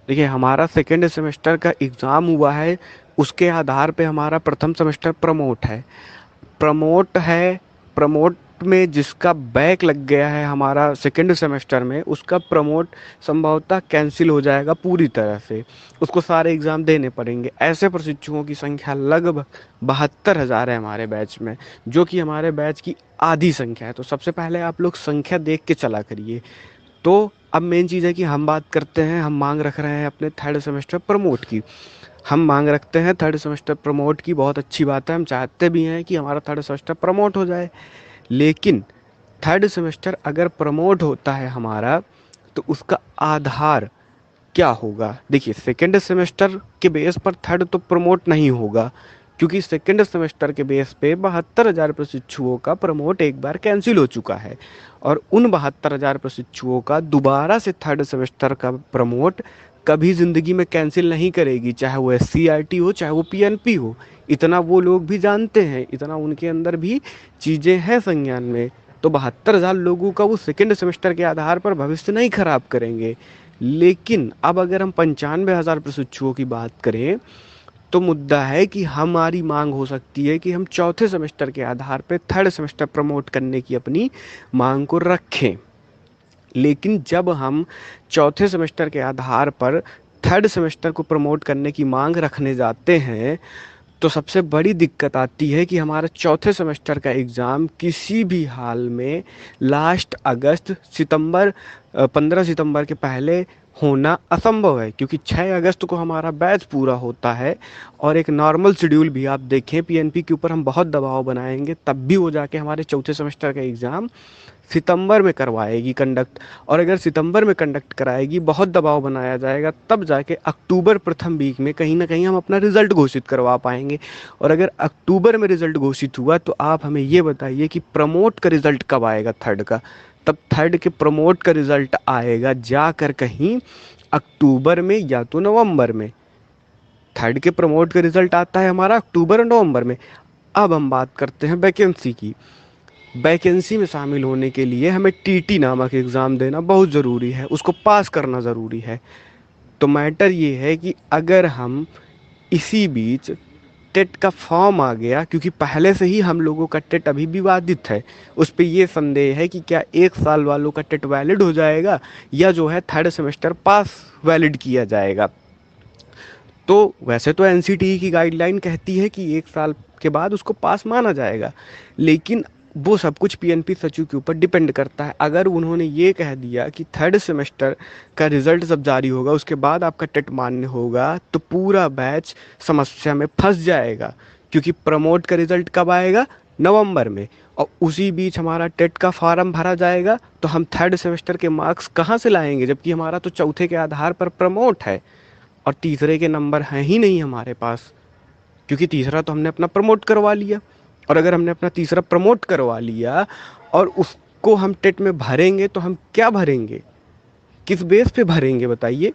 देखिए, हमारा second semester का एग्ज़ाम हुआ है, उसके आधार पे हमारा प्रथम सेमेस्टर प्रमोट है। प्रमोट है, प्रमोट में जिसका बैक लग गया है हमारा सेकेंड सेमेस्टर में, उसका प्रमोट संभवतः कैंसिल हो जाएगा पूरी तरह से। उसको सारे एग्ज़ाम देने पड़ेंगे। ऐसे प्रशिक्षुओं की संख्या लगभग 72,000 है हमारे बैच में, जो कि हमारे बैच की आधी संख्या है। तो सबसे पहले आप लोग संख्या देख के चला करिए। तो अब मेन चीज़ है कि हम बात करते हैं, हम मांग रख रहे हैं अपने थर्ड सेमेस्टर प्रमोट की। हम मांग रखते हैं थर्ड सेमेस्टर प्रमोट की, बहुत अच्छी बात है, हम चाहते भी हैं कि हमारा थर्ड सेमेस्टर प्रमोट हो जाए। लेकिन थर्ड सेमेस्टर अगर प्रमोट होता है हमारा, तो उसका आधार क्या होगा? देखिए, सेकेंड सेमेस्टर के बेस पर थर्ड तो प्रमोट नहीं होगा, क्योंकि सेकेंड सेमेस्टर के बेस पे 72,000 प्रशिक्षुओं का प्रमोट एक बार कैंसिल हो चुका है। और उन 72,000 प्रशिक्षुओं का दोबारा से थर्ड सेमेस्टर का प्रमोट कभी ज़िंदगी में कैंसिल नहीं करेगी, चाहे वो SCRT हो, चाहे वो PNP हो। इतना वो लोग भी जानते हैं, इतना उनके अंदर भी चीज़ें हैं संज्ञान में। तो 72,000 लोगों का वो सेकेंड सेमेस्टर के आधार पर भविष्य नहीं खराब करेंगे। लेकिन अब अगर हम 95,000 प्रशिक्षुओं की बात करें, तो मुद्दा है कि हमारी मांग हो सकती है कि हम चौथे सेमेस्टर के आधार पर थर्ड सेमेस्टर प्रमोट करने की अपनी मांग को रखें। लेकिन जब हम चौथे सेमेस्टर के आधार पर थर्ड सेमेस्टर को प्रमोट करने की मांग रखने जाते हैं, तो सबसे बड़ी दिक्कत आती है कि हमारा चौथे सेमेस्टर का एग्ज़ाम किसी भी हाल में लास्ट अगस्त सितंबर 15 सितंबर के पहले होना असंभव है, क्योंकि 6 अगस्त को हमारा बैच पूरा होता है। और एक नॉर्मल शेड्यूल भी आप देखें, PNP के ऊपर हम बहुत दबाव बनाएंगे, तब भी वो जाके हमारे चौथे सेमेस्टर का एग्ज़ाम सितंबर में करवाएगी कंडक्ट। और अगर सितंबर में कंडक्ट कराएगी, बहुत दबाव बनाया जाएगा, तब जाके अक्टूबर प्रथम वीक में कहीं ना कहीं हम अपना रिजल्ट घोषित करवा पाएंगे। और अगर अक्टूबर में रिजल्ट घोषित हुआ, तो आप हमें ये बताइए कि प्रमोट का रिजल्ट कब आएगा थर्ड का? तब थर्ड के प्रमोट का रिजल्ट आएगा जाकर कहीं अक्टूबर में या तो नवंबर में। थर्ड के प्रमोट का रिजल्ट आता है हमारा अक्टूबर और नवंबर में। अब हम बात करते हैं वैकेंसी की। वैकेंसी में शामिल होने के लिए हमें TT नामक एग्ज़ाम देना बहुत ज़रूरी है, उसको पास करना ज़रूरी है। तो मैटर ये है कि अगर हम इसी बीच टेट का फॉर्म आ गया, क्योंकि पहले से ही हम लोगों का टेट अभी विवादित है, उस पर ये संदेह है कि क्या 1 साल वालों का टेट वैलिड हो जाएगा, या जो है थर्ड सेमेस्टर पास वैलिड किया जाएगा। तो वैसे तो NCTE की गाइडलाइन कहती है कि 1 साल के बाद उसको पास माना जाएगा, लेकिन वो सब कुछ PNP सचिव के ऊपर डिपेंड करता है। अगर उन्होंने ये कह दिया कि थर्ड सेमेस्टर का रिजल्ट जब जारी होगा उसके बाद आपका टेट मान्य होगा, तो पूरा बैच समस्या में फंस जाएगा, क्योंकि प्रमोट का रिजल्ट कब आएगा? नवंबर में। और उसी बीच हमारा टेट का फॉर्म भरा जाएगा, तो हम थर्ड सेमेस्टर के मार्क्स कहाँ से लाएंगे, जबकि हमारा तो चौथे के आधार पर प्रमोट है और तीसरे के नंबर हैं ही नहीं हमारे पास, क्योंकि तीसरा तो हमने अपना प्रमोट करवा लिया। और अगर हमने अपना तीसरा प्रमोट करवा लिया और उसको हम टेट में भरेंगे, तो हम क्या भरेंगे, किस बेस पे भरेंगे बताइए?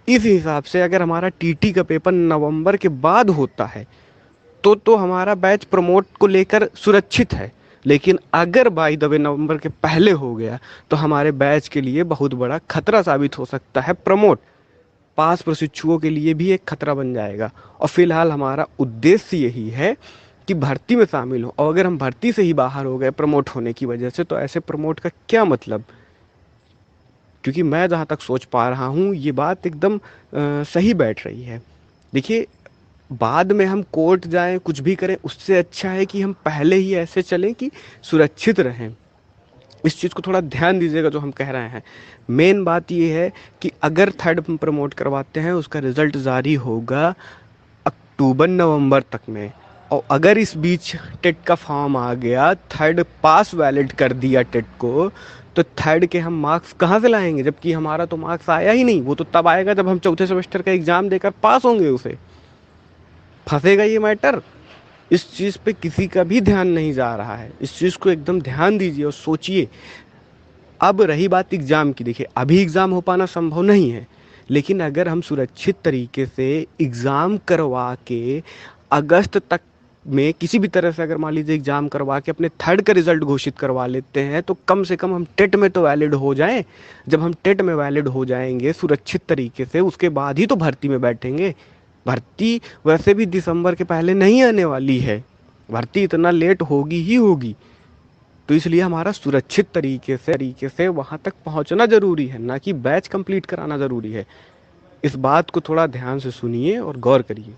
इस हिसाब से अगर हमारा TT का पेपर नवंबर के बाद होता है, तो हमारा बैच प्रमोट को लेकर सुरक्षित है। लेकिन अगर बाय द वे नवंबर के पहले हो गया, तो हमारे बैच के लिए बहुत बड़ा खतरा साबित हो सकता है। प्रमोट पास प्रशिक्षुओं के लिए भी एक खतरा बन जाएगा। और फिलहाल हमारा उद्देश्य यही है कि भर्ती में शामिल हो, और अगर हम भर्ती से ही बाहर हो गए प्रमोट होने की वजह से, तो ऐसे प्रमोट का क्या मतलब? क्योंकि मैं जहाँ तक सोच पा रहा हूँ, ये बात एकदम सही बैठ रही है। देखिए, बाद में हम कोर्ट जाएं, कुछ भी करें, उससे अच्छा है कि हम पहले ही ऐसे चलें कि सुरक्षित रहें। इस चीज़ को थोड़ा ध्यान दीजिएगा जो हम कह रहे हैं। मेन बात ये है कि अगर थर्ड हम प्रमोट करवाते हैं, उसका रिजल्ट जारी होगा अक्टूबर नवंबर तक में। और अगर इस बीच टेट का फॉर्म आ गया, थर्ड पास वैलिड कर दिया टेट को, तो थर्ड के हम मार्क्स कहाँ से लाएंगे, जबकि हमारा तो मार्क्स आया ही नहीं। वो तो तब आएगा जब हम चौथे सेमेस्टर का एग्जाम देकर पास होंगे, उसे फंसेगा ये मैटर। इस चीज़ पे किसी का भी ध्यान नहीं जा रहा है। इस चीज़ को एकदम ध्यान दीजिए और सोचिए। अब रही बात एग्ज़ाम की, देखिए अभी एग्ज़ाम हो पाना संभव नहीं है, लेकिन अगर हम सुरक्षित तरीके से एग्ज़ाम करवा के अगस्त तक में किसी भी तरह से अगर मान लीजिए एग्ज़ाम करवा के अपने थर्ड का रिजल्ट घोषित करवा लेते हैं तो कम से कम हम टेट में तो वैलिड हो जाएं। जब हम टेट में वैलिड हो जाएंगे सुरक्षित तरीके से, उसके बाद ही तो भर्ती में बैठेंगे। भर्ती वैसे भी दिसंबर के पहले नहीं आने वाली है, भर्ती इतना लेट होगी ही होगी। तो इसलिए हमारा सुरक्षित तरीके से वहाँ तक पहुँचना ज़रूरी है, ना कि बैच कंप्लीट कराना ज़रूरी है। इस बात को थोड़ा ध्यान से सुनिए और गौर करिए।